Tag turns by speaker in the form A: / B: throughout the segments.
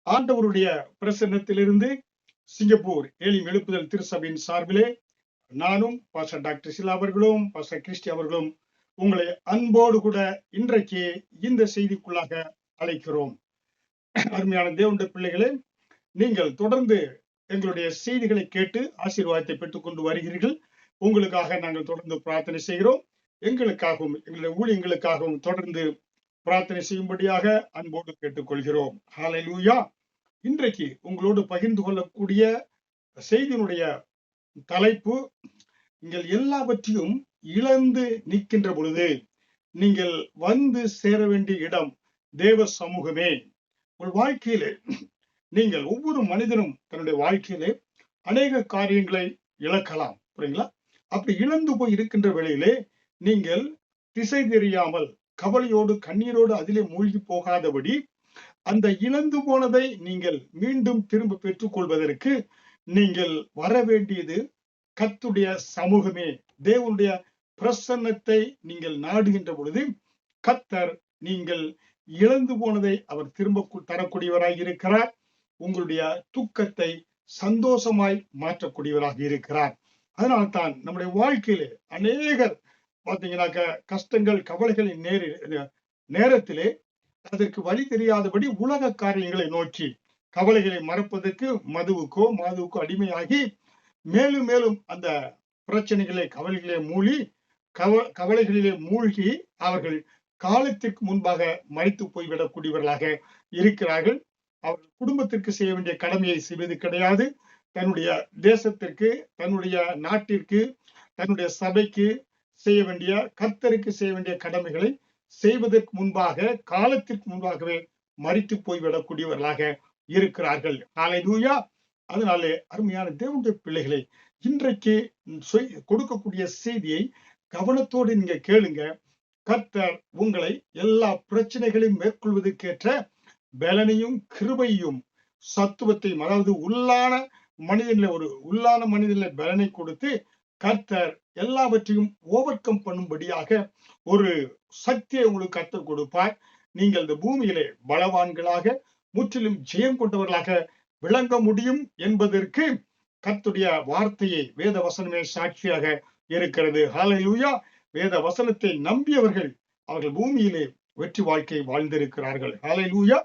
A: ஆண்டவருடைய பிரசன்னத்திலிருந்து சிங்கப்பூர் ஏலிம் எழுப்புதல் திருசபையின் சார்பிலே நானும் பாஸ்டர் டாக்டர் சிலா அவர்களும் பாஸ்டர் கிறிஸ்டி அவர்களும் உங்களை அன்போடு கூட இன்றைக்கு இந்த செய்திக்குள்ளாக அழைக்கிறோம். அருமையான தேவனுடைய பிள்ளைகளே, நீங்கள் தொடர்ந்து எங்களுடைய செய்திகளை கேட்டு ஆசீர்வாதத்தை பெற்றுக் கொண்டு வருகிறீர்கள். உங்களுக்காக நாங்கள் தொடர்ந்து பிரார்த்தனை செய்கிறோம். எங்களுக்காகவும் எங்களுடைய ஊழியங்களுக்காகவும் தொடர்ந்து பிரார்த்தனை செய்யும்படியாக அன்போடு கேட்டுக்கொள்கிறோம். ஹல்லேலூயா. இன்றைக்கு உங்களோடு பகிர்ந்து கொள்ளக்கூடிய செய்தியினுடைய தலைப்பு, நீங்கள் எல்லாவற்றையும் இழந்து நிற்கின்ற பொழுது நீங்கள் வந்து சேர வேண்டிய இடம் தேவ சமூகமே. உங்கள் வாழ்க்கையிலே நீங்கள் ஒவ்வொரு மனிதனும் தன்னுடைய வாழ்க்கையிலே அநேக காரியங்களை இழக்கலாம், புரியுங்களா? அப்படி இழந்து போய் இருக்கின்ற வேளையிலே நீங்கள் திசை தெரியாமல் கவலையோடு கண்ணீரோடு அதிலே மூழ்கி போகாதபடி அந்த இழந்து போனதை நீங்கள் மீண்டும் திரும்ப பெற்றுக் கொள்வதற்கு நீங்கள் வர வேண்டியது கர்த்தருடைய சமூகமே. தேவனுடைய பிரசன்னத்தை நீங்கள் நாடுகின்ற பொழுது கர்த்தர் நீங்கள் இழந்து போனதை அவர் திரும்ப தரக்கூடியவராக இருக்கிறார். உங்களுடைய துக்கத்தை சந்தோஷமாய் மாற்றக்கூடியவராக இருக்கிறார். அதனால்தான் நம்முடைய வாழ்க்கையிலே அநேகர் பார்த்தீங்கன்னாக்க கஷ்டங்கள் கவலைகளின் நேரத்திலே அதற்கு வழி தெரியாதபடி உலக காரியங்களை நோக்கி கவலைகளை மறப்பதற்கு மதுவுக்கோ அடிமையாகி மேலும் மேலும் அந்த பிரச்சனைகளை கவலைகளிலே மூழ்கி அவர்கள் காலத்திற்கு முன்பாக மரித்து போய்விடக்கூடியவர்களாக இருக்கிறார்கள். அவர்கள் குடும்பத்திற்கு செய்ய வேண்டிய கடமையை செய்வது கிடையாது. தன்னுடைய தேசத்திற்கு, தன்னுடைய நாட்டிற்கு, தன்னுடைய சபைக்கு செய்ய வேண்டிய, கர்த்தருக்கு செய்ய வேண்டிய கடமைகளை செய்வதற்கு முன்பாக காலத்திற்கு முன்பாகவே மரித்து போய்விடக்கூடியவர்களாக இருக்கிறார்கள். ஹல்லேலூயா. அதனாலே அருமையான தேவனுடைய பிள்ளைகளை, இன்றைக்கு கொடுக்கக்கூடிய செய்தியை கவனத்தோடு நீங்க கேளுங்க. கர்த்தர் உங்களை எல்லா பிரச்சனைகளையும் மேற்கொள்வதற்கேற்ற பலனையும் கிருபையும் சத்துவத்தையும், அதாவது உள்ளான மனிதனில் பலனை கொடுத்து கர்த்தர் எல்லாவற்றையும் ஓவர் கம் பண்ணும்படியாக ஒரு சக்தியை உங்களுக்கு கர்த்தர் கொடுப்பார். நீங்கள் இந்த பூமியிலே பலவான்களாக முற்றிலும் ஜெயம் கொண்டவர்களாக விளங்க முடியும் என்பதற்கு கர்த்தருடைய வார்த்தையை வேத வசனமே சாட்சியாக இருக்கிறது. ஹல்லேலூயா. வேத வசனத்தை நம்பியவர்கள் அவர்கள் பூமியிலே வெற்றி வாழ்க்கை வாழ்ந்திருக்கிறார்கள். ஹல்லேலூயா.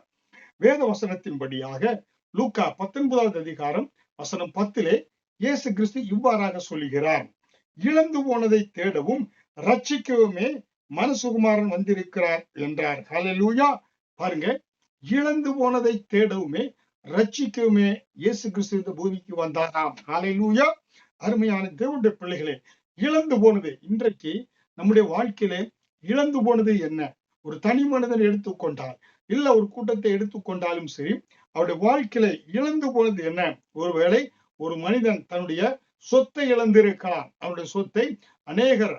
A: வேத வசனத்தின்படியாக லூக்கா 19வது அதிகாரம் வசனம் 10 இயேசு கிறிஸ்து இவ்வாறாக சொல்லுகிறார், இழந்து போனதை தேடவும் ரட்சிக்கவுமே மனுஷகுமாரன் வந்திருக்கிறார் என்றார். ஹல்லேலூயா. பாருங்க, இழந்து போனதை தேடவுமே ரட்சிக்கவுமே இயேசு கிறிஸ்து இந்த பூமிக்கு வந்தாராம். ஹல்லேலூயா. அருமையான தேவனுடைய பிள்ளைகளே, இழந்து போனது, இன்றைக்கு நம்முடைய வாழ்க்கையிலே இழந்து போனது என்ன? ஒரு தனி மனிதன் எடுத்துக்கொண்டால், இல்ல ஒரு கூட்டத்தை எடுத்துக்கொண்டாலும் சரி, அவருடைய வாழ்க்கையில இழந்து போனது என்ன? ஒருவேளை ஒரு மனிதன் தன்னுடைய சொத்தை இழந்திருக்கலாம். அவருடைய சொத்தை அநேகர்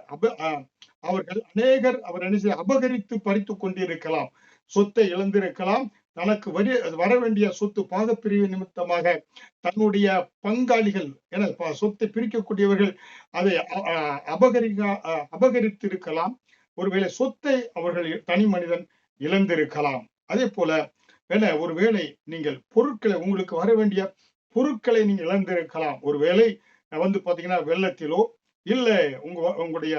A: அவர் அபகரித்து பறித்து கொண்டிருக்கலாம். சொத்தை இழந்திருக்கலாம். தனக்கு வர வேண்டிய சொத்து பாகப்பிரிவு நிமித்தமாக தன்னுடைய பங்காளிகள் என சொத்தை பிரிக்கக்கூடியவர்கள் அதை அபகரித்திருக்கலாம். ஒருவேளை சொத்தை அவர்கள் தனி மனிதன் இழந்திருக்கலாம். அதே போல ஒருவேளை நீங்கள் பொருட்களை, உங்களுக்கு வர வேண்டிய பொருட்களை நீங்க இழந்திருக்கலாம். ஒருவேளை பாத்தீங்கன்னா வெள்ளத்திலோ இல்ல உங்களுடைய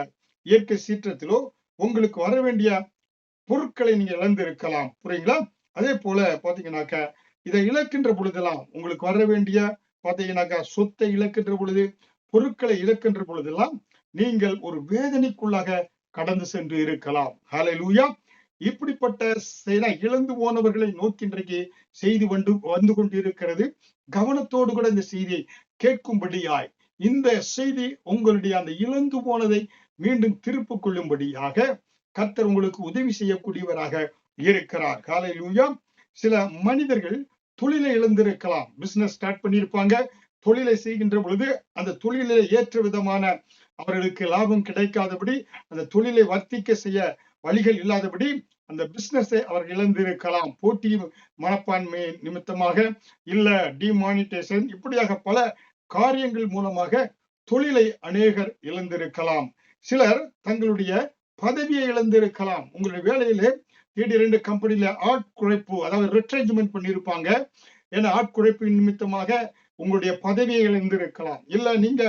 A: இயற்கை சீற்றத்திலோ உங்களுக்கு வர வேண்டிய பொருட்களை நீங்க இழந்திருக்கலாம். புரியுங்களா? அதே போல பாத்தீங்கன்னாக்க இதை இழக்கின்ற பொழுதெல்லாம், உங்களுக்கு வர வேண்டிய பாத்தீங்கன்னாக்கா சொத்தை இழக்கின்ற பொழுது, பொருட்களை இழக்கின்ற பொழுதெல்லாம் நீங்கள் ஒரு வேதனைக்குள்ளாக கடந்து சென்று இருக்கலாம். ஹல்லேலூயா. இப்படிப்பட்ட இழந்து போனவர்களை நோக்கி இன்றைக்கு செய்தி வந்து கொண்டிருக்கிறது. கவனத்தோடு கூட இந்த செய்தியை கேட்கும்படியாய், இந்த செய்தி உங்களுடைய அந்த இழந்து போனதை மீண்டும் திருப்பிக் கொள்ளும்படியாக கர்த்தர் உங்களுக்கு உதவி செய்யக்கூடியவராக இருக்கிறார். ஹல்லேலூயா. சில மனிதர்கள் தொழிலை இழந்திருக்கலாம். பிசினஸ் ஸ்டார்ட் பண்ணியிருப்பாங்க. தொழிலை செய்கின்ற பொழுது அந்த தொழிலை ஏற்ற விதமான அவர்களுக்கு லாபம் கிடைக்காதபடி, அந்த தொழிலை வர்த்திக்க செய்ய வழிகள் இல்லாதபடி அந்த பிசினஸை அவர்கள் இழந்திருக்கலாம். போட்டி மனப்பான்மை நிமித்தமாக, இல்ல டிமானிட்டேஷன், இப்படியாக பல காரியங்கள் மூலமாக தொழிலை அநேகர் இழந்திருக்கலாம். சிலர் தங்களுடைய பதவியை இழந்திருக்கலாம். உங்களுடைய வேலையிலே திடீரென்று கம்பெனில ஆட்குறைப்பு, அதாவது ரிட்ரென்ச்மென்ட் பண்ணியிருப்பாங்க. ஏன்னா ஆட்குறைப்பு நிமித்தமாக உங்களுடைய பதவியை இழந்திருக்கலாம். இல்ல நீங்க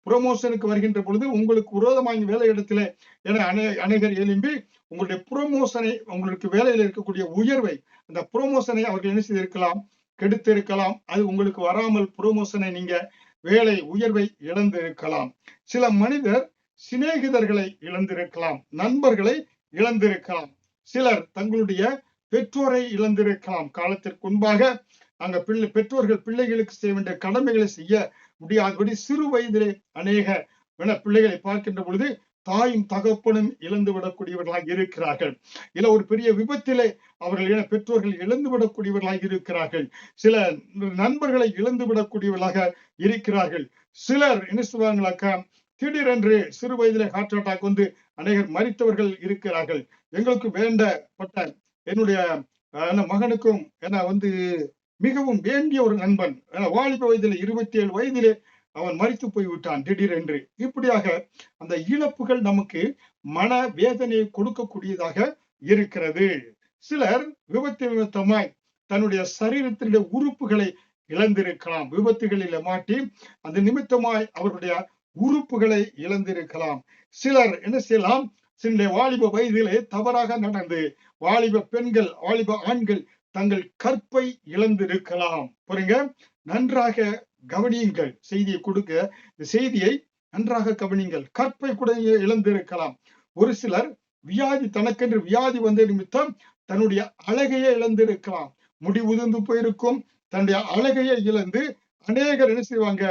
A: புரமோஷனுக்கு வருகின்ற பொழுது உங்களுக்கு விரோதமாக வேலை இடத்துல என அநேகர் எழும்பி உங்களுடைய புரமோஷனை, உங்களுக்கு வேலையில் இருக்கக்கூடிய உயர்வை, அந்த புரமோஷனை அவர்கள் என்ன செய்திருக்கலாம், கெடுத்திருக்கலாம். அது உங்களுக்கு வராமல் புரமோஷனை நீங்க வேலை உயர்வை இழந்திருக்கலாம். சில மனிதர் சிநேகிதர்களை இழந்திருக்கலாம், நண்பர்களை இழந்திருக்கலாம். சிலர் தங்களுடைய பெற்றோரை இழந்திருக்கலாம். காலத்திற்கு முன்பாக அங்க பெற்றோர்கள் பிள்ளைகளுக்கு செய்ய வேண்டிய கடமைகளை செய்ய முடியாதபடி சிறு வயதிலே அநேக பிள்ளைகளை பார்க்கின்ற பொழுது தாயும் தகப்பனும் இழந்து விடக்கூடியவர்களாக இருக்கிறார்கள். இல்ல ஒரு பெரிய விபத்திலே அவர்கள் பெற்றோர்கள் இழந்து விடக்கூடியவர்களாக இருக்கிறார்கள். சில நண்பர்களை இழந்து விடக்கூடியவர்களாக இருக்கிறார்கள். சிலர் என்ன சொல்லுவாங்களாக்கா, திடீரென்று சிறு வயதிலே ஹார்ட் அட்டாக் வந்து அநேகர் மரித்தவர்கள் இருக்கிறார்கள். எங்களுக்கு வேண்டப்பட்ட என்னுடைய மகனுக்கும் மிகவும் வேண்டிய ஒரு நண்பன், வாலிப வயதிலே 27 வயதிலே அவன் மரித்து போய்விட்டான் திடீரென்று. இப்படியாக அந்த இழப்புகள் நமக்கு மன வேதனையை கொடுக்கக்கூடியதாக இருக்கிறது. சிலர் விபத்து நிமித்தமாய் தன்னுடைய சரீரத்தினுடைய உறுப்புகளை இழந்திருக்கலாம். விபத்துகளில் மாட்டி அந்த நிமித்தமாய் அவருடைய உறுப்புகளை இழந்திருக்கலாம். சிலர் என்ன செய்யலாம், சில வாலிப வயதிலே தவறாக நடந்து வாலிப பெண்கள், வாலிப ஆண்கள் தங்கள் கற்பை இழந்திருக்கலாம். புரியுங்க, நன்றாக கவனியுங்கள். செய்தியை கொடுக்க இந்த செய்தியை நன்றாக கவனியுங்கள். கற்பை கூட இழந்திருக்கலாம். ஒரு சிலர் வியாதி, தனக்கென்று வியாதி வந்த நிமித்தம் தன்னுடைய அழகையே இழந்திருக்கலாம். முடி உதிர்ந்து போயிருக்கும். தன்னுடைய அழகையே இழந்து அநேகர் என்ன செய்வாங்க,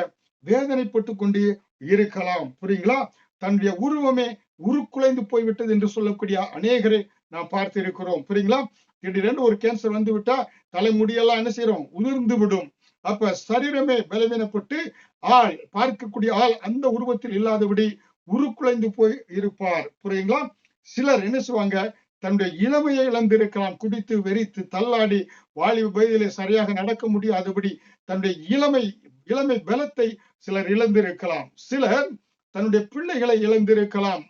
A: வேதனைப்பட்டு கொண்டு இருக்கலாம். புரியுங்களா, தன்னுடைய உருவமே உருக்குலைந்து போய்விட்டது என்று சொல்லக்கூடிய அநேகரை நாம் பார்த்து இருக்கிறோம். புரியுங்களா, திடீரென்று ஒரு கேன்சர் வந்து விட்டா தலைமுடியெல்லாம் என்ன செய்யறோம், உதிர்ந்து விடும். அப்ப சரீரமே பலவீனப்பட்டு ஆள், பார்க்கக்கூடிய ஆள் அந்த உருவத்தில் இல்லாதபடி உருக்குலைந்து போய் இருப்பார். புரியுங்களா, சிலர் என்ன செய்வாங்க, தன்னுடைய இளமையை இழந்திருக்கலாம். குடித்து வெறித்து தள்ளாடி வாலிப வயதிலே சரியாக நடக்க முடியாதபடி தன்னுடைய இளமை பலத்தை சிலர் இழந்திருக்கலாம். சிலர் தன்னுடைய பிள்ளைகளை இழந்திருக்கலாம்.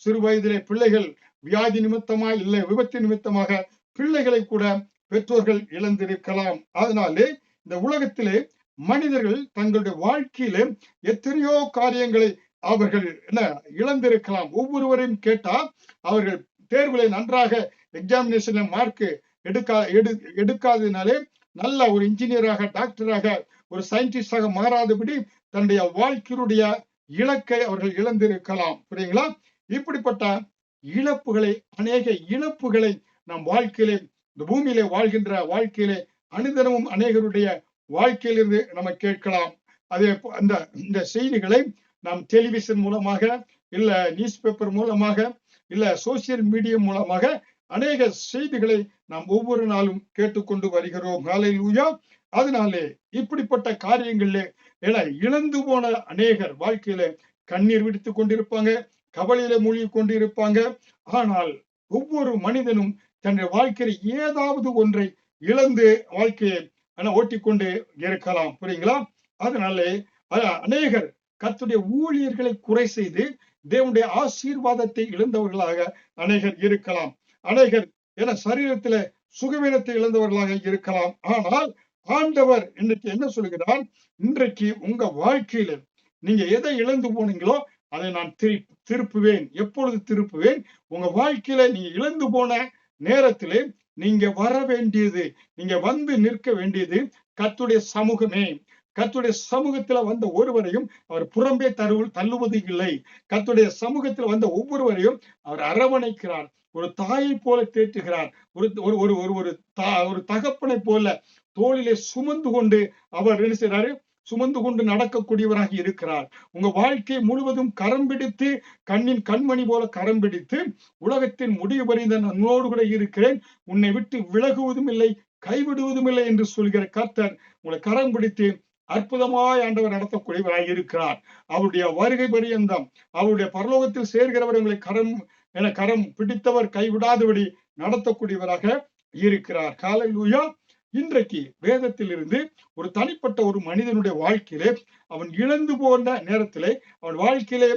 A: சிறு வயதிலே பிள்ளைகள் வியாதி நிமித்தமாக, இல்லை விபத்து நிமித்தமாக பிள்ளைகளை கூட பெற்றோர்கள் இழந்திருக்கலாம். அதனாலே இந்த உலகத்திலே மனிதர்கள் தங்களுடைய வாழ்க்கையிலே எத்தனையோ காரியங்களை அவர்கள் இழந்திருக்கலாம். ஒவ்வொருவரையும் கேட்டா அவர்கள் தேர்வுகளை நன்றாக எக்ஸாமினேஷன்ல மார்க் எடுக்காததினாலே நல்ல ஒரு இன்ஜினியராக, டாக்டராக, ஒரு சயின்டிஸ்டாக மாறாதபடி தன்னுடைய வாழ்க்கையுடைய இலக்கை அவர்கள் இழந்திருக்கலாம். புரியுங்களா, இப்படிப்பட்ட இழப்புகளை, அநேக இழப்புகளை நம் வாழ்க்கையிலே, இந்த பூமியிலே வாழ்கின்ற வாழ்க்கையிலே அனுதினமும் அநேகருடைய வாழ்க்கையிலிருந்து நம்ம கேட்கலாம். அதே இந்த செய்திகளை நாம் டெலிவிஷன் மூலமாக, இல்ல நியூஸ் பேப்பர் மூலமாக, இல்ல சோசியல் மீடியா மூலமாக அநேக செய்திகளை நாம் ஒவ்வொரு நாளும் கேட்டுக்கொண்டு வருகிறோம். ஹல்லேலூயா. அதனாலே இப்படிப்பட்ட காரியங்களிலே இழந்து போன அநேகர் வாழ்க்கையில கண்ணீர் விடுத்துக் கொண்டிருப்பாங்க, கவலையில மூழ்கி கொண்டிருப்பாங்க. ஆனால் ஒவ்வொரு மனிதனும் தன்னுடைய வாழ்க்கையில ஏதாவது ஒன்றை இழந்து வாழ்க்கையை ஓட்டிக்கொண்டு இருக்கலாம். புரியுங்களா, அதனாலே அநேகர் கர்த்தருடைய ஊழியர்களை குறை செய்து தேவனுடைய ஆசீர்வாதத்தை இழந்தவர்களாக அநேகர் இருக்கலாம். அநேகர் சரீரத்தில சுகவீனத்தை இழந்தவர்களாக இருக்கலாம். ஆனால் ஆண்டவர் இன்றைக்கு என்ன சொல்கிறார், இன்றைக்கு உங்க வாழ்க்கையில நீங்க எதை இழந்து போனீங்களோ அதை நான் திருப்புவேன். எப்பொழுது திருப்புவேன், உங்க வாழ்க்கையில நீங்க இழந்து போன நேரத்திலே நீங்க வர வேண்டியது, நீங்க வந்து நிற்க வேண்டியது கர்த்தருடைய சமூகமே. கர்த்தருடைய சமூகத்துல வந்த ஒருவரையும் அவர் புறம்பே தள்ளுவது இல்லை. கர்த்தருடைய சமூகத்துல வந்த ஒவ்வொருவரையும் அவர் அரவணைக்கிறார். ஒரு தாயை போல தேற்றுகிறார். ஒரு தகப்பனை போல தோளிலே சுமந்து கொண்டு அவர் என்ன செய்யறாரு, சுமந்து கொண்டு நடக்கக்கூடியவராக இருக்கிறார். உங்க வாழ்க்கை முழுவதும் கரம் பிடித்து, கண்மணி போல கரம் பிடித்து, உலகத்தின் முடிவு பறிந்த நன்னோடு கூட இருக்கிறேன், உன்னை விட்டு விலகுவதும் இல்லை, கைவிடுவதும் இல்லை என்று சொல்கிற கர்த்தர் உங்களை கரம் பிடித்து அற்புதமாய் ஆண்டவர் நடத்தக்கூடியவராக இருக்கிறார். அவருடைய வருகை பரியந்தம், அவருடைய பரலோகத்தில் சேர்கிறவர் உங்களை கரம் பிடித்தவர் கைவிடாதபடி நடத்தக்கூடியவராக இருக்கிறார். ஹல்லேலூயா. இன்றைக்கு வேதத்தில் இருந்து ஒரு தனிப்பட்ட ஒரு மனிதனுடைய வாழ்க்கையிலே அவன் இழந்து போன நேரத்திலே அவன் வாழ்க்கையிலே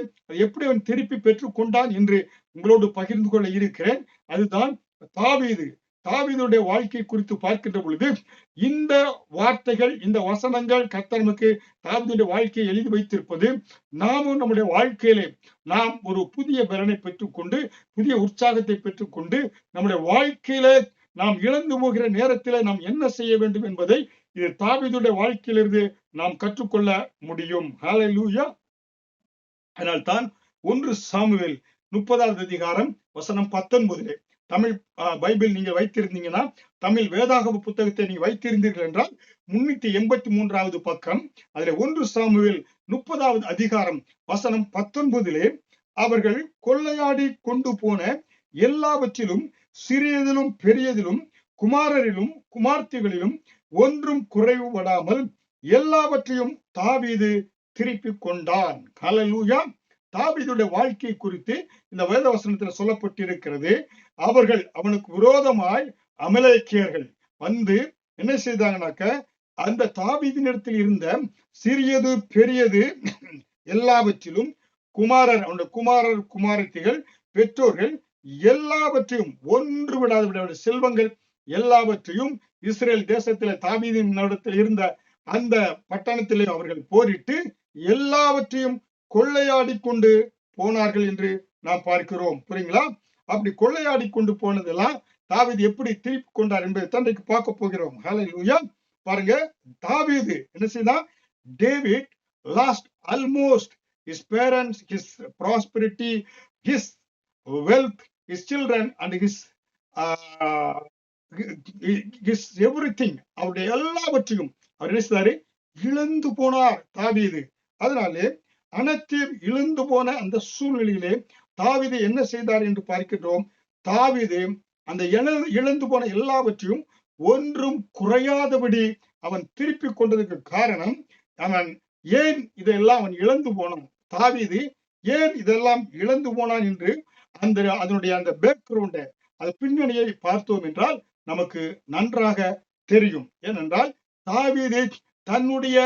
A: எப்படி அவன் திருப்பி பெற்றுக் கொண்டான் என்று உங்களோடு பகிர்ந்து கொள்ள இருக்கிறேன். அதுதான் தாவீதுடைய வாழ்க்கை குறித்து பார்க்கின்ற பொழுது இந்த வார்த்தைகள், இந்த வசனங்கள் கர்த்தர் நமக்கு தாவீதுடைய வாழ்க்கையை எழுதி வைத்திருப்பது, நாமும் நம்முடைய வாழ்க்கையிலே நாம் ஒரு புதிய பலனை பெற்றுக்கொண்டு, புதிய உற்சாகத்தை பெற்றுக்கொண்டு, நம்முடைய வாழ்க்கையிலே நாம் இழந்து போகிற நேரத்திலே நாம் என்ன செய்ய வேண்டும் என்பதை இது தாவீதுடைய வாழ்க்கையிலிருந்து நாம் கற்றுக்கொள்ள முடியும். ஹல்லேலூயா. அதனால்தான் 1 சாமுவேல் 30வது அதிகாரம் வசனம் 19 தமிழ் பைபிள் நீங்க வைத்திருந்தீங்கன்னா, தமிழ் வேதாகம புத்தகத்தை நீங்க வைத்திருந்தீர்கள் என்றால் 383வது பக்கம், அதுல 1 சாமுவேல் 30வது அதிகாரம் வசனம் 19 அவர்கள் கொள்ளையாடி கொண்டு போன எல்லாவற்றிலும் சிறியதிலும் பெரியதிலும் குமாரரிலும் குமார்த்திகளிலும் ஒன்றும் குறைவுபடாமல் எல்லாவற்றையும் தாவீது திருப்பிக் கொண்டான். ஹல்லேலூயா. தாவீதுடைய வாழ்க்கை குறித்து இந்த வேத வசனத்தில் சொல்லப்பட்டிருக்கிறது. அவர்கள் அவனுக்கு விரோதமாய் அமலேக்கியர்கள் வந்து என்ன செய்தாங்கனாக்க, அந்த தாவீதினிடத்தில் இருந்த சிறியது பெரியது எல்லாவற்றிலும் அவனுடைய குமாரர் குமாரத்திகள் பெற்றோர்கள் எல்லாவற்றையும் ஒன்று விடாத செல்வங்கள் எல்லாவற்றையும் இஸ்ரேல் தேசத்திலே தாவீதின் இடத்தில் இருந்த அந்த பட்டணத்திலே அவர்கள் போரிட்டு எல்லாவற்றையும் கொள்ளையாடி கொண்டு போனார்கள் என்று நாம் பார்க்கிறோம். புரியுங்களா? அப்படி கொள்ளையாடி கொண்டு போனதெல்லாம் தாவீது எப்படி திருப்பி கொண்டார் என்பதை தந்தைக்கு பார்க்க போகிறோம். ஹல்லேலூயா. பாருங்க, தாவீது என்ன செய்தான்? David last almost his parents, his prosperity, his wealth, his children and his everything. அவருடைய எல்லாவற்றையும் அவர் என்ன செய்தாரு? இழந்து போனார் தாவீது. அதனாலே அனைத்தையும் இழந்து போன அந்த சூழ்நிலையிலே தாவீது என்ன செய்தார் என்று பார்க்கின்றோம். தாவீது அந்த இழந்து போன எல்லாவற்றையும் ஒன்றும் குறையாதபடி அவன் திருப்பி கொண்டதுக்கு காரணம், அவன் ஏன் இதெல்லாம் அவன் இழந்து போனான், தாவீது ஏன் இதெல்லாம் இழந்து போனான் என்று அதனுடைய அந்த பேக்ரவுண்ட, அந்த பின்னணியை பார்த்தோம் என்றால் நமக்கு நன்றாக தெரியும். ஏனென்றால் தாவீது தன்னுடைய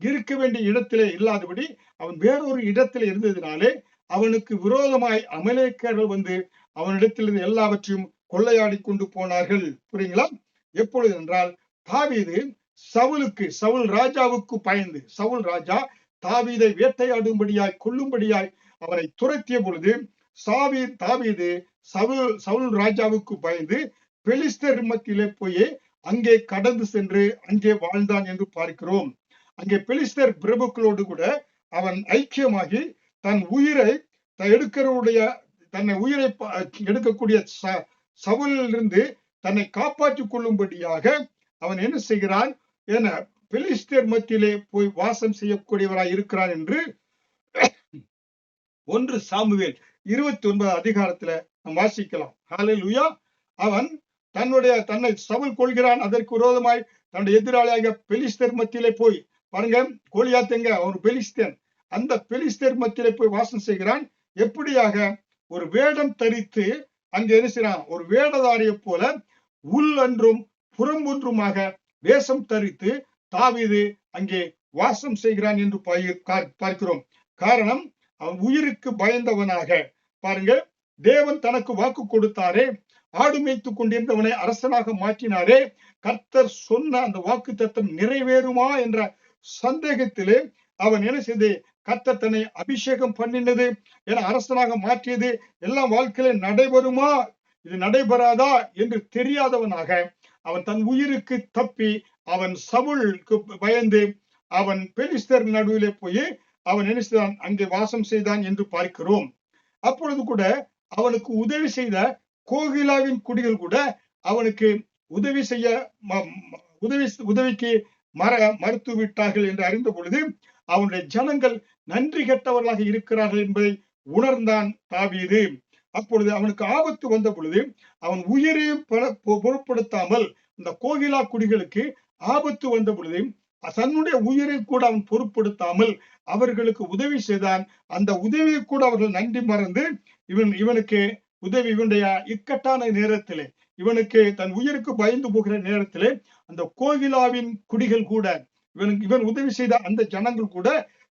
A: இருக்க வேண்டிய இடத்திலே இல்லாதபடி அவன் வேறொரு இடத்திலே இருந்ததினாலே அவனுக்கு விரோதமாய் அமலேக்கியர்கள் வந்து அவனிடத்திலிருந்து எல்லாவற்றையும் கொள்ளையாடி கொண்டு போனார்கள். புரியுங்களா? எப்பொழுது என்றால், தாவீது சவுல் ராஜாவுக்கு பயந்து, சவுல் ராஜா தாவீதை வேட்டையாடும்படியாய் கொல்லும்படியாய் அவனை துரத்திய பொழுது தாவீது சவுல் ராஜாவுக்கு பயந்து பெலிஸ்தர் மத்தியிலே போய் அங்கே கடந்து சென்று அங்கே வாழ்ந்தான் என்று பார்க்கிறோம். அங்கே பெலிஸ்தர் பிரபுக்களோடு கூட அவன் ஐக்கியமாகி தன் உயிரை தன்னை உயிரை எடுக்கக்கூடிய சவுலிலிருந்து தன்னை காப்பாற்றிக் கொள்ளும்படியாக அவன் என்ன செய்கிறான்? என பெலிஸ்தர் மத்தியிலே போய் வாசம் செய்யக்கூடியவராய் இருக்கிறான் என்று 1 சாமுவேல் 29 அதிகாரத்துல நாம் வாசிக்கலாம். ஹல்லேலூயா. அவன் தன்னை சவுல் கொள்கிறான். அதற்கு விரோதமாய் தன்னுடைய எதிராளியாக பெலிஸ்தர் மத்தியிலே போய், பாருங்க, கோலியாத்தெங்க அவன் பெலிஸ்தன், அந்த பெலிஸ்தர் மத்தியிலே போய் வாசம் செய்கிறான். எப்படியாக? ஒரு வேடம் தரித்து அங்கே என்ன செய்யறான்? ஒரு வேடதாரியை போல உள் அன்றும் புறம்பொன்றுமாக வேஷம் தரித்து தாவீது அங்கே வாசம் செய்கிறான் என்று பார்க்கிறோம். காரணம், அவன் உயிருக்கு பயந்தவனாக. பாருங்க, தேவன் தனக்கு வாக்கு கொடுத்தாரே, ஆடு மேய்த்துக் கொண்டிருந்தவனை அரசனாக மாற்றினாரே, கர்த்தர் சொன்ன அந்த வாக்கு தத்தம் நிறைவேறுமா என்ற சந்தேகத்திலே அவன் என்ன செய்து, கர்த்தர் தன்னை அபிஷேகம் பண்ணினது என அரசனாக மாற்றியது எல்லாம் வாழ்க்கையில நடைபெறுமா, இது நடைபெறாதா என்று தெரியாதவனாக அவன் தன் உயிருக்கு தப்பி அவன் சவுலுக்கு பயந்து அவன் பெலிஸ்தர் நடுவிலே போய் அவன் என்ன செய்தான்? அங்கே வாசம் செய்தான் என்று பார்க்கிறோம். அப்பொழுது கூட அவனுக்கு உதவி செய்த கோகிலாவின் குடிகள் கூட அவனுக்கு உதவிக்கு மறுத்து விட்டார்கள் என்று அறிந்த பொழுது அவனுடைய ஜனங்கள் நன்றி கெட்டவர்களாக இருக்கிறார்கள் என்பதை உணர்ந்தான் தாவீது. அப்பொழுது அவனுக்கு ஆபத்து வந்த பொழுது அவன் உயிரையும் பொருட்படுத்தாமல், இந்த கோகிலா குடிகளுக்கு ஆபத்து வந்த பொழுது தன்னுடைய உயிரை கூட அவன் பொருட்படுத்தாமல் அவர்களுக்கு உதவி செய்தான். அந்த உதவியை கூட அவர்கள் நன்றி மறந்து இவனுக்கு இவனுடைய இக்கட்டான நேரத்திலே, இவனுக்கு தன் உயிருக்கு பயந்து போகிற நேரத்திலே அந்த கோகிலாவின் குடிகள் கூட இவன் உதவி செய்த அந்த ஜனங்கள் கூட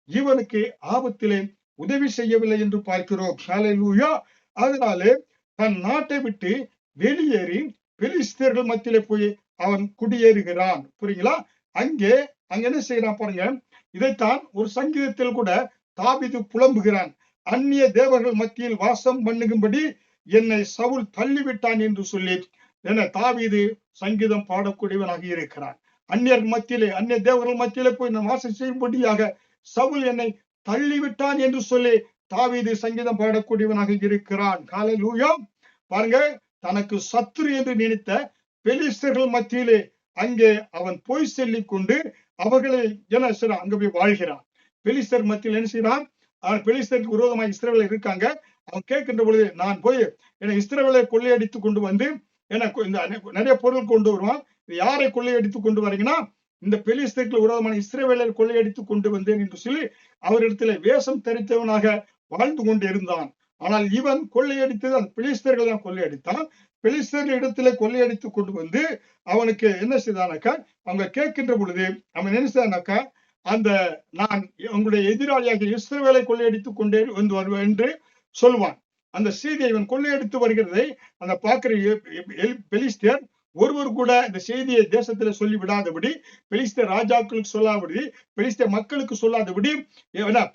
A: இவனுக்கு ஆபத்திலே உதவி செய்யவில்லை என்று பார்க்கிறோம். ஹல்லேலூயா. அதனாலே தன் நாட்டை விட்டு வெளியேறி பெலிஸ்தர்கள் மத்தியிலே போய் அவன் குடியேறுகிறான். புரியுங்களா? அங்க என்ன செய்யறான் பாருங்க. இதைத்தான் ஒரு சங்கீதத்தில் கூட தாவீது புலம்புகிறான். அந்நிய தேவர்கள் மத்தியில் வாசம் பண்ணுகும்படி என்னை சவுல் தள்ளிவிட்டான் என்று சொல்லி தாவீது சங்கீதம் பாடக்கூடியவனாக இருக்கிறான். அந்நியர் மத்தியிலே, அந்நிய தேவர்கள் மத்தியிலே போய் நான் வாசம் செய்யும்படியாக சவுல் என்னை தள்ளிவிட்டான் என்று சொல்லி தாவீது சங்கீதம் பாடக்கூடியவனாக இருக்கிறான். ஹல்லேலூயா. பாருங்க, தனக்கு சத்துரு என்று நினைத்த பெலிஸ்தர்கள் மத்தியிலே அங்கே அவன் போய் சொல்லிக் கொண்டு அவர்களை என்ன செய்யறான், அங்க போய் வாழ்கிறான். பெலிஸ்தர் மத்தியில் என்ன செய்யறான், பெலிஸ்தருக்கு விரோதமாக இஸ்ரவேலர் இருக்காங்க. அவன் கேட்கின்ற பொழுது, நான் போய் இஸ்ரவேலை கொள்ளையடித்து கொண்டு வந்து எனக்கு இந்த நிறைய பொருள் கொண்டு வருவான். யாரை கொள்ளையடித்து கொண்டு வரீங்கன்னா, இந்த பெலிஸ்தருக்கு விரோதமான இஸ்ரவேலர் கொள்ளையடித்து கொண்டு வந்தேன் என்று சொல்லி அவரிடத்துல வேஷம் தரித்தவனாக வாழ்ந்து கொண்டு இருந்தான். ஆனால் இவன் கொள்ளையடித்தது அந்த பெலிஸ்தர்கள் தான் கொள்ளையடித்தான். பெலிஸ்தர்கள் இடத்துல கொள்ளையடித்து கொண்டு வந்து அவனுக்கு என்ன செய்தானாக்கா, அவங்க கேட்கின்ற பொழுது அவன் என்ன செய்தானாக்கா, அந்த நான் உங்களுடைய எதிராளியாக இஸ்ரவேலை கொள்ளையடித்து கொண்டே வந்து வருவேன் என்று சொல்வான். அந்த செய்தியை இவன் கொள்ளையடித்து வருகிறதை அந்த பார்க்கிற பெலிஸ்தர் ஒருவர் கூட இந்த செய்தியை தேசத்துல சொல்லி விடாதபடி, பெலிஸ்தர் ராஜாக்களுக்கு சொல்லாதபடி, பெலிஸ்தர் மக்களுக்கு சொல்லாதபடி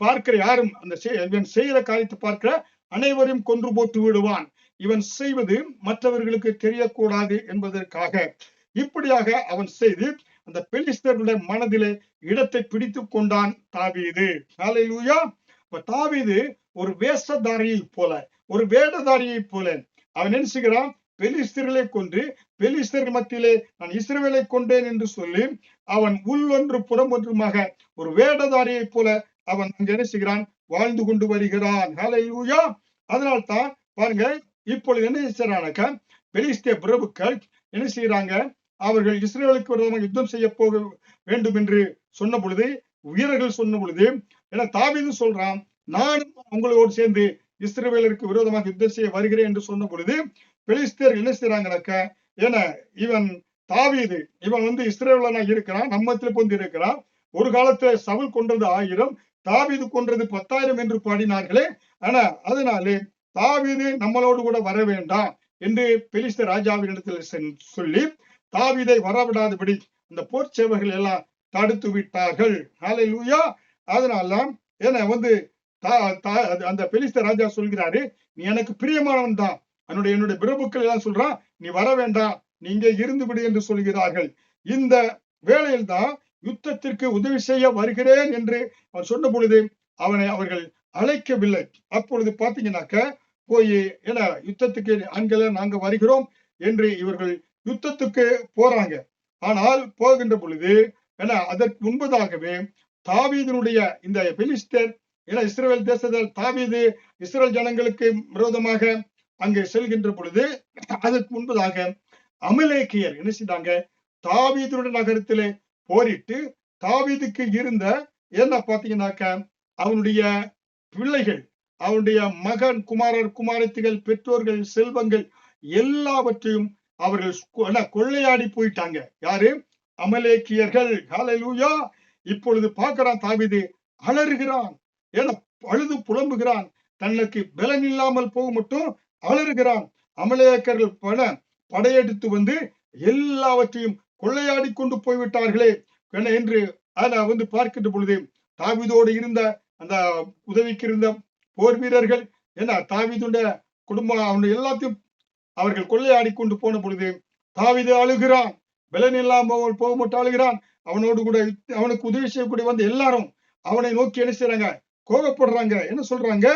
A: பார்க்கிற யாரும் அந்த இவன் செய்கிற காரியத்தை பார்க்கிற அனைவரையும் கொன்று போட்டு விடுவான். இவன் செய்வது மற்றவர்களுக்கு தெரியக்கூடாது என்பதற்காக இப்படியாக அவன் செய்து அந்த பெலிஸ்தர்களுடைய மனதிலே இடத்தை பிடித்துக் கொண்டான் தாவீது. ஹல்லேலூயா. தாவீது ஒரு வேஷதாரியை போல, ஒரு வேடதாரியை போல அவன் என்ன செய்கிறான், பெலிஸ்தர்களை கொன்று பெலிஸ்தர்கள் மத்தியிலே நான் இஸ்ரவேலை கொண்டேன் என்று சொல்லி அவன் உள்ளொன்று புறம் ஒன்றுமாக ஒரு வேடதாரியை போல அவன் அங்க என்ன செய்கிறான், வாழ்ந்து கொண்டு வருகிறான். ஹல்லேலூயா. அதனால்தான் பாருங்க, இப்பொழுது என்ன செய்யறானாக்கா, பெலிஸ்திய பிரபுக்கள் என்ன செய்யறாங்க, அவர்கள் இஸ்ரவேலுக்கு விரோதமாக யுத்தம் செய்ய போக வேண்டும் என்று சொன்ன பொழுது, வீரர்கள் சொன்ன பொழுது தாவீது சொல்றான், நானும் உங்களோடு சேர்ந்து இஸ்ரவேலருக்கு விரோதமாக யுத்தம் செய்ய வருகிறேன் என்று சொன்ன பொழுது பெலிஸ்தர் என்ன செய்யறாங்கனாக்கா, ஏன்னா இவன் தாவீது இவன் இஸ்ரவேலனா இருக்கிறான், நம்மத்துல வந்து இருக்கிறான். ஒரு காலத்துல சவுல் கொன்றது 1000, தாவீது கொன்றது 10,000 என்று பாடினார்களே. ஆனா அதனாலே தாவீது நம்மளோடு கூட வர வேண்டாம் என்று பெலிஸ்தர் ராஜாவின் இடத்தில் சொல்லி தாவீதை வரவிடாதபடி அந்த போர் சேவர்கள் எல்லாம் தடுத்து விட்டார்கள். ஹல்லேலூயா. அதனால அந்த பெலிஸ்தர் ராஜா சொல்கிறாரு, நீ எனக்கு பிரியமானவன் தான், என்னுடைய பிரபுக்கள் எல்லாம் சொல்றான், நீ வர வேண்டாம், நீ இங்கே இருந்து விடு என்று சொல்கிறார்கள். இந்த வேளையில் தான் யுத்தத்திற்கு உதவி செய்ய வருகிறேன் என்று அவன் சொன்ன பொழுது அவனை அவர்கள் அழைக்கவில்லை. அப்பொழுது பாத்தீங்கன்னாக்க போய் யுத்தத்துக்கு ஆண்களை நாங்க வருகிறோம் என்று இவர்கள் யுத்தத்துக்கு போறாங்க. ஆனால் போகின்ற பொழுது அதற்கு முன்பதாகவே தாவீதினுடைய இந்த பெலிஸ்தர் இஸ்ரவேல் தேசத்தில் தாவீது இஸ்ரவேல் ஜனங்களுக்கு விரோதமாக அங்கே செல்கின்ற பொழுது அதற்கு முன்பதாக அமலேக்கியர் என்ன செய்தாங்க, தாவீதுடைய நகரத்திலே போரிட்டு தாவீதுக்கு இருந்த பாத்தீங்கன்னாக்க அவனுடைய பிள்ளைகள், அவனுடைய மகன், குமாரர், குமாரத்திகள், பெற்றோர்கள், செல்வங்கள் எல்லாவற்றையும் அவர்கள் கொள்ளையாடி போயிட்டாங்க. யாரு? அமலேக்கியர்கள். ஹல்லேலூயா. இப்பொழுது பார்க்கிறான் தாவீது, அலறுகிறான், அழுது புலம்புகிறான், தனக்கு பலன் இல்லாமல் போக மட்டும் அலறுகிறான். அமலேக்கர்கள் படையெடுத்து வந்து எல்லாவற்றையும் கொள்ளையாடி கொண்டு போய்விட்டார்களே என்று பார்க்கின்ற பொழுது தாவீதோடு இருந்த அந்த உதவிக்கு இருந்த போர் வீரர்கள் தாவீதுடைய குடும்பம் அவனுடைய எல்லாத்தையும் அவர்கள் கொள்ளையாடி கொண்டு போன பொழுது தாவீது அழுகிறான், பலன் இல்லாமல் போக மட்டும் அழுகிறான். அவனோடு கூட அவனுக்கு உதவி செய்யக்கூடிய வந்து எல்லாரும் அவனை நோக்கி என்ன செய்யறாங்க, கோபப்படுறாங்க. என்ன சொல்றாங்க,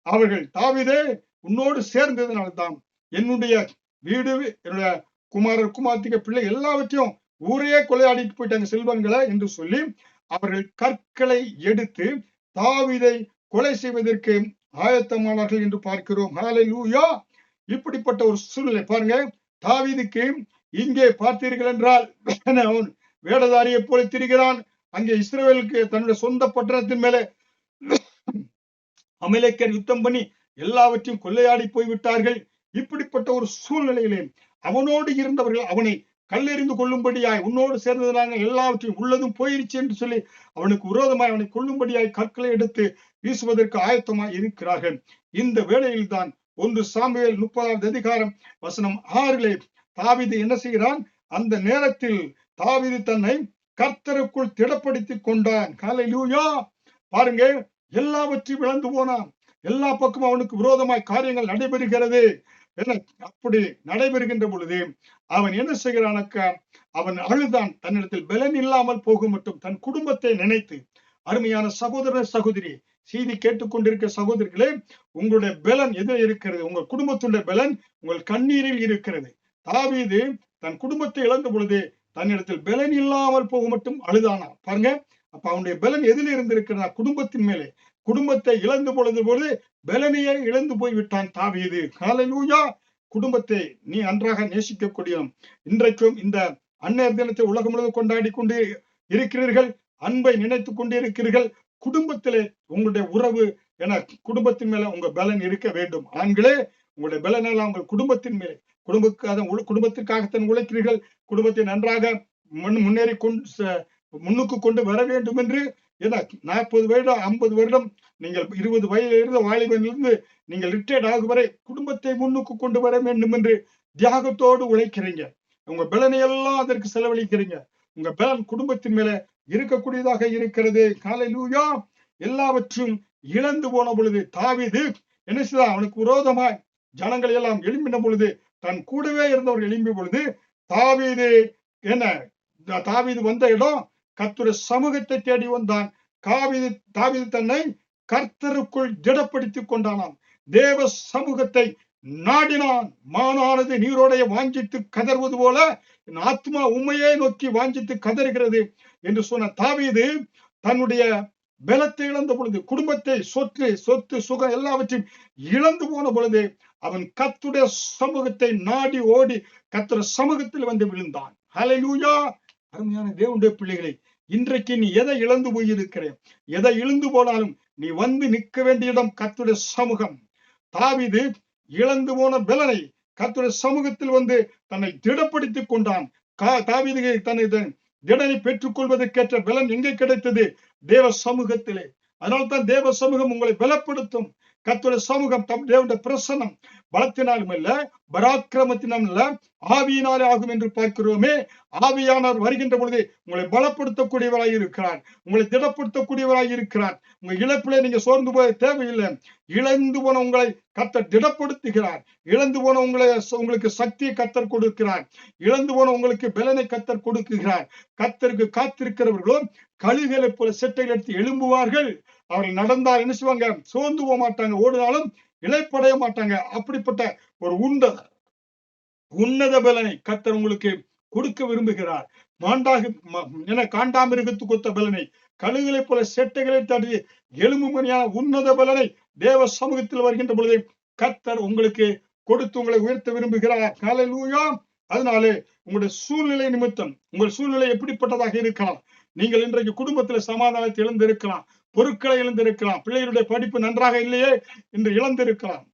A: அவர்கள் தாவீதே உன்னோடு சேர்ந்ததுனால்தான் என்னுடைய வீடு, என்னுடைய குமாரர், குமார்த்திக பிள்ளை எல்லாவற்றையும் ஊரையே கொள்ளையாடிட்டு போயிட்டாங்க செல்வங்களை என்று சொல்லி அவர்கள் கற்களை எடுத்து தாவீதை கொலை செய்வதற்கு ஆயத்தமானார்கள் என்று பார்க்கிறோம். ஹல்லேலூயா. இப்படிப்பட்ட ஒரு சூழ்நிலை பாருங்க. தாவீதுக்கு இங்கே பார்த்தீர்கள் என்றால் அவன் வேடதாரியை போல திரிகிறான். அங்கே இஸ்ரவேலுக்கு தன்னுடைய சொந்த பட்டணத்தின் மேலே அமலேக்கர் யுத்தம் பண்ணி எல்லாவற்றையும் கொள்ளையாடி போய்விட்டார்கள். இப்படிப்பட்ட ஒரு சூழ்நிலையிலே அவனோடு இருந்தவர்கள் அவனை கல்லெறிந்து கொள்ளும்படியாய், உன்னோடு சேர்ந்ததுனால எல்லாவற்றையும் உள்ளதும் போயிருச்சு என்று சொல்லி அவனுக்கு விரோதமாய் அவனை கொள்ளும்படியாய் கற்களை எடுத்து வீசுவதற்கு ஆயத்தமாய் இருக்கிறார்கள். இந்த வேளையில் தான் 1 சாமுவேல் 30வது அதிகாரம் வசனம் 6 தாவீது என்ன செய்கிறான்? அந்த நேரத்தில் தாவீது தன்னை கர்த்தருக்குள் திடப்படுத்திக் கொண்டான். ஹல்லேலூயா! பாருங்க, எல்லாவற்றையும் இழந்து போனான். எல்லா பக்கமும் அவனுக்கு விரோதமாய் காரியங்கள் நடைபெறுகிறது. அப்படி நடைபெறுகின்ற பொழுது அவன் என்ன செய்கிறானாக்க, அவன் அழுதான். தன்னிடத்தில் பலன் இல்லாமல் போகும் மட்டும் தன் குடும்பத்தை நினைத்து. அருமையான சகோதர சகோதரி, செய்தி கேட்டுக்கொண்டிருக்க சகோதரிகளே, உங்களுடைய பலன் எதில் இருக்கிறது? உங்கள் குடும்பத்துடைய பலன் உங்கள் கண்ணீரில் இருக்கிறது. தாவீது தன் குடும்பத்தை இழந்த பொழுது தன்னிடத்தில் பலன் இல்லாமல் போக மட்டும் அழுதானா. பாருங்க, அப்ப அவனுடைய பலன் எதில் இருந்திருக்கிறதா? குடும்பத்தின் மேலே. குடும்பத்தை இழந்து பொழுது பலனையே இழந்து போய் விட்டான் தாவீது. ஹல்லேலூயா! குடும்பத்தை நீ நன்றாக நேசிக்கக்கூடியவன். இன்றைக்கும் இந்த அன்னையர் தினத்தை உலகம் முழுவதும் கொண்டாடி கொண்டு இருக்கிறீர்கள். அன்பை நினைத்துக் கொண்டு இருக்கிறீர்கள். குடும்பத்திலே உங்களுடைய உறவு என குடும்பத்தின் மேல உங்க பலன் இருக்க வேண்டும். ஆண்களே, உங்களுடைய பலன் எல்லாம் உங்கள் குடும்பத்தின் மேலே. குடும்பத்திற்காகத்தான் உழைக்கிறீர்கள். குடும்பத்தை நன்றாக முன்னேறி முன்னுக்கு கொண்டு வர வேண்டும் என்று 40 வருடம் 50 வருடம் நீங்கள் 20 வயதிலிருந்து வாலிபனிலிருந்து நீங்கள் ரிட்டையர்ட் ஆகும் வரை குடும்பத்தை முன்னுக்கு கொண்டு வர வேண்டும் என்று தியாகத்தோடு உழைக்கிறீங்க. உங்க பலனை எல்லாம் அதற்கு செலவழிக்கிறீங்க. உங்க பலன் குடும்பத்தின் மேல இருக்கக்கூடியதாக இருக்கிறது. ஹல்லேலூயா! எல்லாவற்றையும் இழந்து போன பொழுது தாவீது என்ன செய்தான்? அவனுக்கு விரோதமாய் ஜனங்கள் எல்லாம் எழும்பின பொழுது, தன் கூடவே இருந்தவர்கள் எழும்பிய பொழுது, தாவீது வந்த இடம் கர்த்தருடைய சமூகத்தை தேடி வந்தான். தாவீது தன்னை கர்த்தருக்குள் திடப்படுத்திக் கொண்டானாம். தேவ சமூகத்தை நாடினான். மானானது நீரோடைய வாஞ்சித்து கதறுவது போல என் ஆத்மா உண்மையே நோக்கி வாஞ்சித்து கதறுகிறது என்று சொன்ன தாவீது தன்னுடைய பலத்தை இழந்த பொழுது, குடும்பத்தை, சொத்து சுகம் எல்லாவற்றையும் இழந்து போன பொழுது, அவன் கர்த்தருடைய சமூகத்தை நாடி ஓடி கர்த்தருடைய சமூகத்தில் வந்து விழுந்தான். ஹல்லேலூயா! அருமையான தேவனுடைய பிள்ளைகளை, இன்றைக்கு நீ எதை இழந்து போயிருக்கிறேன்? எதை இழந்து போனாலும் நீ வந்து நிற்க வேண்டிய இடம் கர்த்தருடைய சமூகம். தாவீது இழந்து போன பலனை கர்த்தருடைய சமூகத்தில் வந்து தன்னை திடப்படுத்திக் கொண்டான். தாவீது தன்னை திடனை பெற்றுக் கொள்வதற்கேற்ற பலன் எங்கே கிடைத்தது? தேவ சமூகத்திலே. அதனால்தான் தேவ சமூகம் உங்களை பலப்படுத்தும். கர்த்தருடைய சமூகம் தேவனுடைய பிரசன்னம் பலத்தினாலும் அல்ல, பராக்கிரமத்தினாலும் அல்ல, ஆவியினாலே ஆகும் என்று பார்க்கிறோமே. ஆவியானவர் வருகின்ற பொழுது உங்களை பலப்படுத்தக்கூடியவராய் இருக்கிறார், உங்களை திடப்படுத்தக்கூடியவராய் இருக்கிறார். உங்க இழப்பிலே நீங்க சோர்ந்து போக தேவையில்லை. இழந்து போன உங்களை கர்த்தர் திடப்படுத்துகிறார். இழந்து போன உங்களுக்கு சக்தியை கர்த்தர் கொடுக்கிறார். இழந்து போன உங்களுக்கு பலனை கர்த்தர் கொடுக்கிறார். கர்த்தருக்கு காத்திருக்கிறவர்களும் கழுகுகளை போல செட்டைகள் எடுத்து எழும்புவார்கள். அவர்கள் நடந்தால் என்ன செய்வாங்க? சோர்ந்து போக மாட்டாங்க. ஓடினாலும் இளைப்படைய மாட்டாங்க. அப்படிப்பட்ட ஒரு உன்னத பலனை கர்த்தர் உங்களுக்கு கொடுக்க விரும்புகிறார். காண்டாமிருகத்துக்கு கொத்த பலனை, கழுகுகளை போல செட்டைகளை தடி எலும்புமணியான உன்னத பலனை தேவ சமூகத்தில் வருகின்ற பொழுது கர்த்தர் உங்களுக்கு கொடுத்து உங்களை உயர்த்த விரும்புகிறார். ஹல்லேலூயா! அதனாலே உங்களுடைய சூழ்நிலை நிமித்தம், உங்கள் சூழ்நிலை எப்படிப்பட்டதாக இருக்கலாம்? நீங்கள் இன்றைக்கு குடும்பத்தில் சமாதானத்தை இழந்திருக்கலாம், பொருட்களை இழந்திருக்கலாம், பிள்ளைகளுடைய படிப்பு நன்றாக இல்லையே என்று இழந்திருக்கலாம்,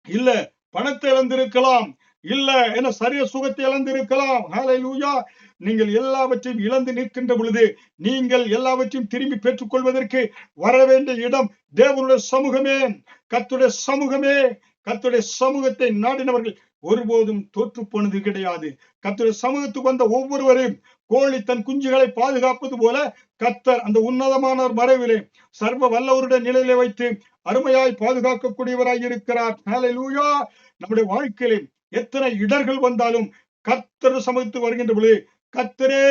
A: இல்ல பணத்தை இழந்திருக்கலாம், இல்ல சரிய சுகத்தை இழந்திருக்கலாம். ஹல்லேலூயா! நீங்கள் எல்லாவற்றையும் இழந்து நிற்கின்ற பொழுது நீங்கள் எல்லாவற்றையும் திரும்பி பெற்றுக் கொள்வதற்கு வர வேண்டிய இடம் தேவனுடைய சமூகமே, கர்த்தருடைய சமூகமே. கர்த்தருடைய சமூகத்தை நாடினவர்கள் ஒருபோதும் தோற்று போனது கிடையாது. கர்த்தருடைய சமூகத்துக்கு வந்த ஒவ்வொருவரையும் கோழி தன் குஞ்சுகளை பாதுகாப்பது போல கர்த்தர் அந்த உன்னதமான மறைவிலே சர்வ வல்லவருடைய நிலையிலே வைத்து அருமையாய் பாதுகாக்கக்கூடியவராய் இருக்கிறார். ஹல்லேலூயா! நம்முடைய வாழ்க்கையிலே எத்தனை இடர்கள் வந்தாலும் கர்த்தர் சமூகத்துக்கு வருகின்ற பொழுது கர்த்தரே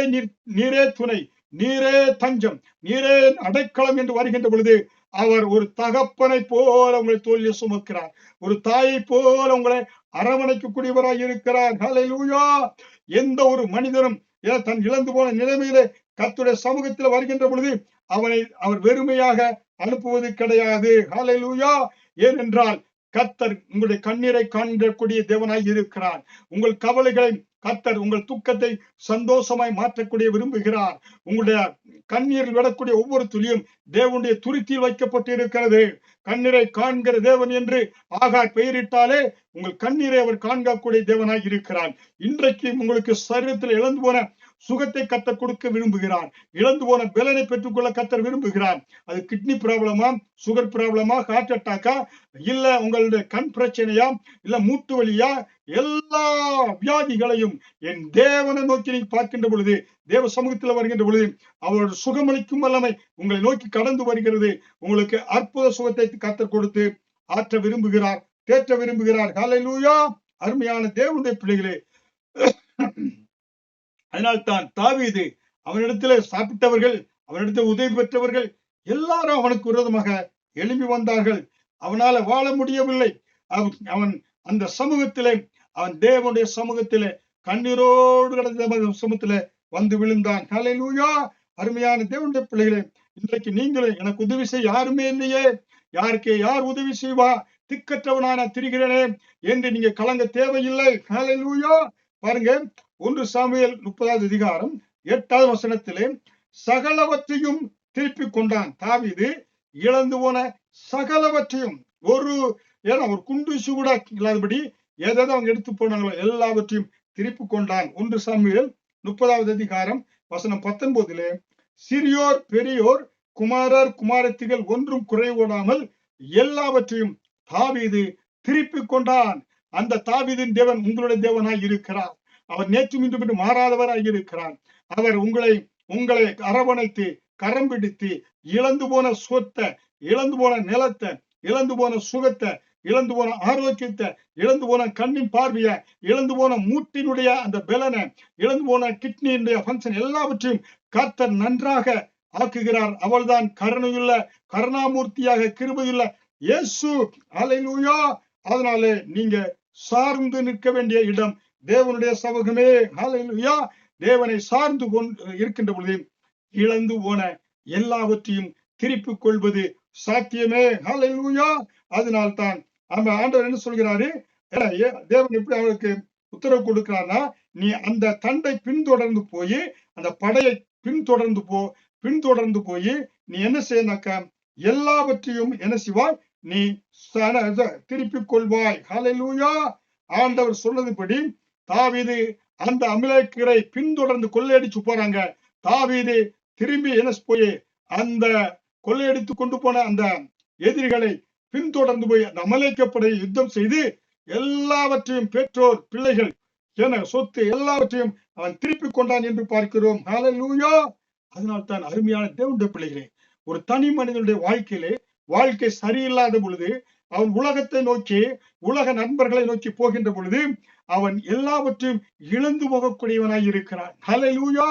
A: நீரே துணை, நீரே தஞ்சம், நீரே அடைக்கலம் என்று வருகின்ற பொழுது அவர் ஒரு தகப்பனை போல உங்களை தோளிலே சுமக்கிறார். ஒரு தாயை போல உங்களை அரவணைக்கக்கூடியவராய் இருக்கிறார். ஹல்லேலூயா! எந்த ஒரு மனிதனும் தன் இழந்து போன நிலைமையிலே கர்த்தருடைய சமூகத்தில் வருகின்ற பொழுது அவர் வெறுமையாக அனுப்புவது கிடையாது. ஹல்லேலூயா! ஏனென்றால் கர்த்தர் உங்களுடைய கண்ணீரை காண்கக்கூடிய தேவனாய் இருக்கிறார். உங்கள் கவலைகளை கர்த்தர் உங்கள் துக்கத்தை சந்தோஷமாய் மாற்றக்கூடிய விரும்புகிறார். உங்களுடைய கண்ணீரில் விடக்கூடிய ஒவ்வொரு துளியும் தேவனுடைய துருத்தியில் வைக்கப்பட்டு இருக்கிறது. கண்ணீரை காண்கிற தேவன் என்று ஆகார் பெயரிட்டாலே உங்கள் கண்ணீரை அவர் காண்கக்கூடிய தேவனாய் இருக்கிறார். இன்றைக்கு உங்களுக்கு சரீரத்தில் இழந்து போன சுகத்தை கத்தர் கொடுக்க விரும்புகிறார். இழந்து போன பலனை பெற்றுக்கொள்ள கத்தர் விரும்புகிறார். அது கிட்னி ப்ராப்ளமா, சுகர் ப்ராப்ளமா, ஹார்ட் அட்டாக்கா, இல்ல உங்களுடைய கண் பிரச்சனையா, இல்ல மூட்டு வலியா, எல்லா வியாதிகளையும் என் தேவனை நோக்கி நீங்க பார்க்கின்ற பொழுது, தேவ சமூகத்தில் வருகின்ற பொழுது அவருடைய சுகமளிக்கும் வல்லமை உங்களை நோக்கி கடந்து வருகிறது. உங்களுக்கு அற்புத சுகத்தை கத்தர் கொடுத்து ஆற்ற விரும்புகிறார், தேற்ற விரும்புகிறார். ஹல்லேலூயா. அருமையான தேவனுடைய பிள்ளைகளே, அதனால்தான் தாவீது அவனிடத்துல சாப்பிட்டவர்கள், அவனிடத்தில் உதவி பெற்றவர்கள் எல்லாரும் அவனுக்கு விரோதமாக எழும்பி வந்தார்கள். அவனால வாழ முடியவில்லை. அவன் அந்த சமூகத்திலே, அவன் தேவனுடைய சமூகத்திலே கண்ணீரோடு கடந்த சமூகத்திலே வந்து விழுந்தான். ஹல்லேலூயா. அருமையான தேவனுடைய பிள்ளைகளே, இன்றைக்கு நீங்களே எனக்கு உதவி செய்ய யாருமே இல்லையே, யாருக்கு யார் உதவி செய்வா, திக்கற்றவனான திரிகிறேனே என்று நீங்க கலங்க தேவையில்லை. ஹல்லேலூயா. பாருங்க, 1 சாமுவேல் 30வது அதிகாரம் 8வது வசனத்திலே சகலவற்றையும் திருப்பி கொண்டான். தாவீது இழந்து போன சகலவற்றையும், ஒரு குண்டுசு கூட இல்லாதபடி ஏதாவது அவங்க எடுத்து போனாங்களோ எல்லாவற்றையும் திருப்பி கொண்டான். 1 சாமுவேல் 30வது அதிகாரம் வசனம் 19 சிறியோர் பெரியோர் குமாரர் குமாரத்திகள் ஒன்றும் குறைவிடாமல் எல்லாவற்றையும் தாவீது திருப்பி கொண்டான். அந்த தாவீதின் தேவன் உங்களுடைய தேவனாய் இருக்கிறார். அவர் நேற்று இன்று மாறாதவராய் இருக்கிறார். அவர் உங்களை அரவணைத்து கரம் பிடித்து இழந்து போன சொத்தை, இழந்து போன நிலத்தை, இழந்து போன சுகத்தை, இழந்து போன ஆரோக்கியத்தை, இழந்து போன கண்ணின் பார்வைய, இழந்து போன மூட்டினுடைய அந்த பலனை, இழந்து போன கிட்னியினுடைய பங்கன் எல்லாவற்றையும் கர்த்தர் நன்றாக ஆக்குகிறார். அவள்தான் கருணையுள்ள கருணாமூர்த்தியாக கிருபையுள்ள இயேசு. ஹல்லேலூயா. அதனாலே நீங்க சார்ந்து நிற்க வேண்டிய இடம் தேவனுடைய சமூகமே. ஹல்லேலூயா. தேவனை சார்ந்து இருக்கின்ற பொழுது இழந்து போன எல்லாவற்றையும் திருப்பிக் கொள்வது சாத்தியமே. ஹல்லேலூயா. அதனால்தான் அந்த ஆண்டவர் என்ன சொல்கிறாரு, தேவன் எப்படி அவருக்கு உத்தரவு கொடுக்கிறார்னா, நீ அந்த தண்டை பின்தொடர்ந்து போய், அந்த படையை பின்தொடர்ந்து போய் நீ என்ன செய்யனாக்க எல்லாவற்றையும் என்ன செய்வாய், நீ திருப்பிக் கொள்வாய். ஹல்லேலூயா. ஆண்டவர் சொன்னதுபடி தாவீது அந்த அமலேக்கியரை பின்தொடர்ந்து கொள்ளையடிச்சு போறாங்க. தாவீது திரும்பி என்ன போய் அந்த கொள்ளையடித்து கொண்டு போன அந்த எதிரிகளை பின்தொடர்ந்து போய் அந்த அமலேக்கியப்படை யுத்தம் செய்து எல்லாவற்றையும் பெற்றோர் பிள்ளைகள் என சொத்து எல்லாவற்றையும் அவன் திருப்பி கொண்டான் என்று பார்க்கிறோம். ஹல்லேலூயா. அதனால்தான் அருமையான தேவனுடைய பிள்ளைகளே, ஒரு தனி மனிதனுடைய வாழ்க்கை சரியில்லாத பொழுது, அவன் உலகத்தை நோக்கி, உலக நண்பர்களை நோக்கி போகின்ற பொழுது அவன் எல்லாவற்றையும் இழந்து போகக்கூடியவனாய் இருக்கிறான். ஹல்லேலூயா.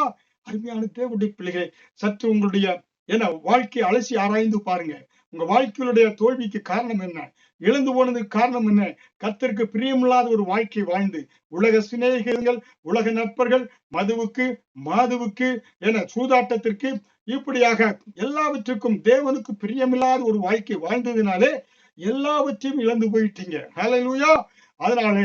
A: அருமையான தேவனுடைய பிள்ளைகளை, சற்று உங்களுடைய வாழ்க்கை அலசி ஆராய்ந்து பாருங்க. உங்க வாழ்க்கையுடைய தோல்விக்கு காரணம் என்ன, இழந்து போனதுக்கு காரணம் என்ன? கர்த்தருக்கு பிரியமில்லாத ஒரு வாழ்க்கை வாழ்ந்து உலக சிநேகிதர்கள், உலக நட்பர்கள், மதுவுக்கு மாதுவுக்கு சூதாட்டத்திற்கு, இப்படியாக எல்லாவற்றுக்கும் தேவனுக்கு பிரியமில்லாத ஒரு வாழ்க்கை வாழ்ந்ததினாலே எல்லாவற்றையும் இழந்து போயிட்டீங்க. ஹல்லேலூயா. அதனால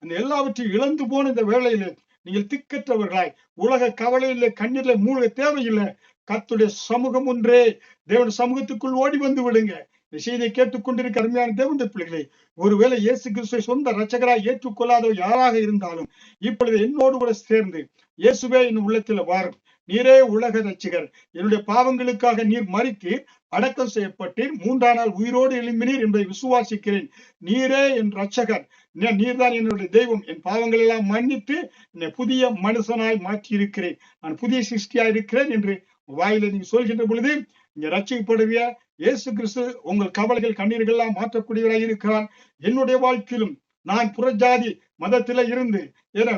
A: அந்த எல்லாவற்றையும் இழந்து போன இந்த வேளையில நீங்கள் திக்கற்றவர்களாய் உலக கவலையில கண்ணீர்ல மூழ்க தேவையில்லை. கர்த்தருடைய சமூகம் ஒன்றே, தேவனுடைய சமூகத்துக்குள் ஓடி வந்து விடுங்க. இந்த செய்தியை கேட்டுக்கொண்டிருக்க அருமையான தேவனுடைய பிள்ளைகளை, ஒருவேளை இயேசு கிறிஸ்துவை சொந்த இரட்சகராய் ஏற்றுக்கொள்ளாதவர் யாராக இருந்தாலும் இப்பொழுது என்னோடு கூட சேர்ந்து, இயேசுவே என் உள்ளத்தில் வாரும், நீரே உலக இரட்சகர், என்னுடைய பாவங்களுக்காக நீர் மரித்து அடக்கம் செய்யப்பட்டீர், 3ஆம் நாள் உயிரோடு எழும்பினீர் என்பதை விசுவாசிக்கிறேன். நீரே என் இரட்சகர், நீர்தான் என்னுடைய தெய்வம், என் பாவங்கள் எல்லாம் மன்னித்து என்னை புதிய மனுஷனாய் மாற்றி இருக்கிறேன், நான் புதிய சிருஷ்டியா இருக்கிறேன் என்று வாயில நீங்க சொல்கின்ற பொழுது நீங்க ரட்சிக்கப்படுவிய இயேசு கிறிஸ்து உங்கள் கவலைகள் கண்ணீர்கள் எல்லாம் மாற்றக்கூடியவராக இருக்கிறான். என்னுடைய வாழ்க்கையிலும் நான் புறஜாதி மதத்தில இருந்து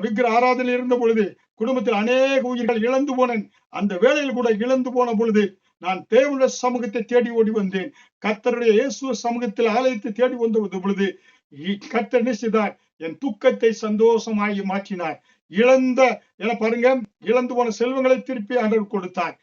A: விக்கிர ஆராதனையில் இருந்த பொழுது குடும்பத்தில் அநேக உயிர்கள் இழந்து போனேன். அந்த வேளையில் கூட இழந்து போன பொழுது நான் தேவனுடைய சமூகத்தை தேடி ஓடி வந்தேன். கர்த்தருடைய இயேசு சமூகத்தில் ஆலயத்தை தேடி வந்த பொழுது கர்த்தர் என்ன செய்தார், என் துக்கத்தை சந்தோஷமாகி மாற்றினார். பாருங்க, இழந்து போன செல்வங்களை திருப்பி ஆண்டவர் கொடுத்தார்.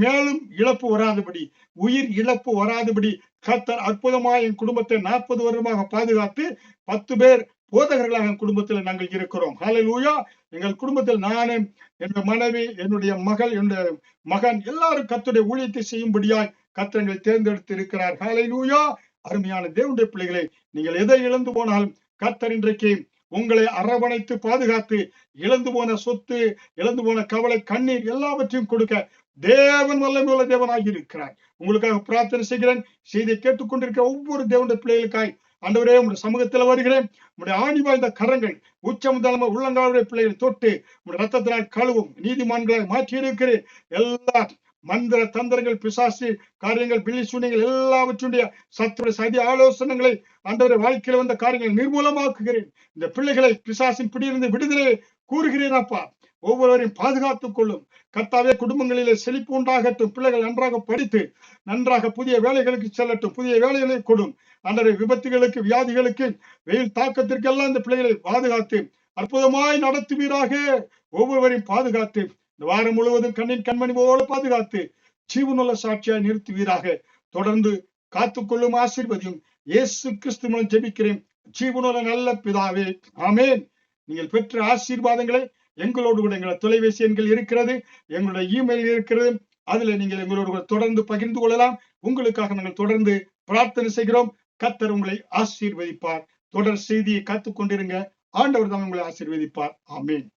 A: மேலும் இழப்பு வராதபடி, உயிர் இழப்பு வராதபடி கர்த்தர் அற்புதமாக என் குடும்பத்தை 40 வருடமாக பாதுகாத்து 10 பேர் போதகர்களாக என் குடும்பத்தில் நாங்கள் இருக்கிறோம். ஹல்லேலூயா. எங்கள் குடும்பத்தில் நானும், என்னுடைய மனைவி, என்னுடைய மகள், என்னுடைய மகன் எல்லாரும் கர்த்தருடைய ஊழியத்தை செய்யும்படியாய் கர்த்தர் எங்களை தேர்ந்தெடுத்து இருக்கிறார். ஹல்லேலூயா. அருமையான தேவனுடைய பிள்ளைகளை, நீங்கள் எதை இழந்து போனாலும் கர்த்தர் இன்றைக்கு உங்களை அரவணைத்து பாதுகாத்து இழந்து போன சொத்து, இழந்து போன கவலை, கண்ணீர் எல்லாவற்றையும் கொடுக்க தேவன் வல்லமையுள்ள தேவனாகி இருக்கிறார். உங்களுக்காக பிரார்த்தனை செய்கிறேன். செய்தியை கேட்டுக்கொண்டிருக்கிற ஒவ்வொரு தேவனுடைய பிள்ளைகளுக்காய் ஆண்டவரே உங்களுடைய சமூகத்தில் வருகிறேன். உங்களுடைய ஆணி வாய்ந்த கரங்கள் உச்சமுதலாம உள்ளங்காலுடைய பிள்ளைகளை தொட்டு உங்களுடைய ரத்தத்தினால் கழுவும் நீதிமான்களை மாற்றி இருக்கிறேன். எல்லா மந்திர தந்திரங்கள், பிசாசு காரியங்கள், பில்லி சூனியங்கள் எல்லாவற்றுடைய சத்துடைய சதி ஆலோசனைகளை ஆண்டவரை வாழ்க்கையில வந்த காரியங்களை நிர்மூலமாக்குகிறேன். இந்த பிள்ளைகளை பிசாசின் பிடியிலிருந்து விடுதலை கூறுகிறேன். அப்பா, ஒவ்வொருவரையும் பாதுகாத்துக் கொள்ளும் கர்த்தாவே. குடும்பங்களிலே செழிப்பு உண்டாகட்டும். பிள்ளைகள் நன்றாக படித்து நன்றாக புதிய வேலைகளுக்கு செல்லட்டும். புதிய வேலைகளை கொடும் ஆண்டவரை. விபத்துகளுக்கு, வியாதிகளுக்கு, வெயில் தாக்கத்திற்கு எல்லாம் இந்த பிள்ளைகளை பாதுகாத்து அற்புதமாய் நடத்துவீராக. ஒவ்வொருவரையும் பாதுகாத்து இந்த வாரம் முழுவதும் கண்ணின் கண்மணி போல பாதுகாத்து ஜீவனுள்ள சாட்சியாய் நிறுத்துவீராக. தொடர்ந்து காத்துக்கொள்ளும் ஆசீர்வதியும் இயேசு கிறிஸ்து மூலம் ஜெபிக்கிறேன் ஜீவனுள்ள நல்ல பிதாவே, ஆமேன். நீங்கள் பெற்ற ஆசீர்வாதங்களை எங்களோடு கூட எங்களோட தொலைபேசி எண்கள் இருக்கிறது, எங்களுடைய இமெயில் இருக்கிறது. அதுல நீங்கள் எங்களோடு கூட தொடர்ந்து பகிர்ந்து கொள்ளலாம். உங்களுக்காக நாங்கள் தொடர்ந்து பிரார்த்தனை செய்கிறோம். கர்த்தர் உங்களை ஆசீர்வதிப்பார். தொடர் செய்தியை காத்துக் கொண்டிருங்க. ஆண்டவர் தான் உங்களை ஆசீர்வதிப்பார். ஆமேன்.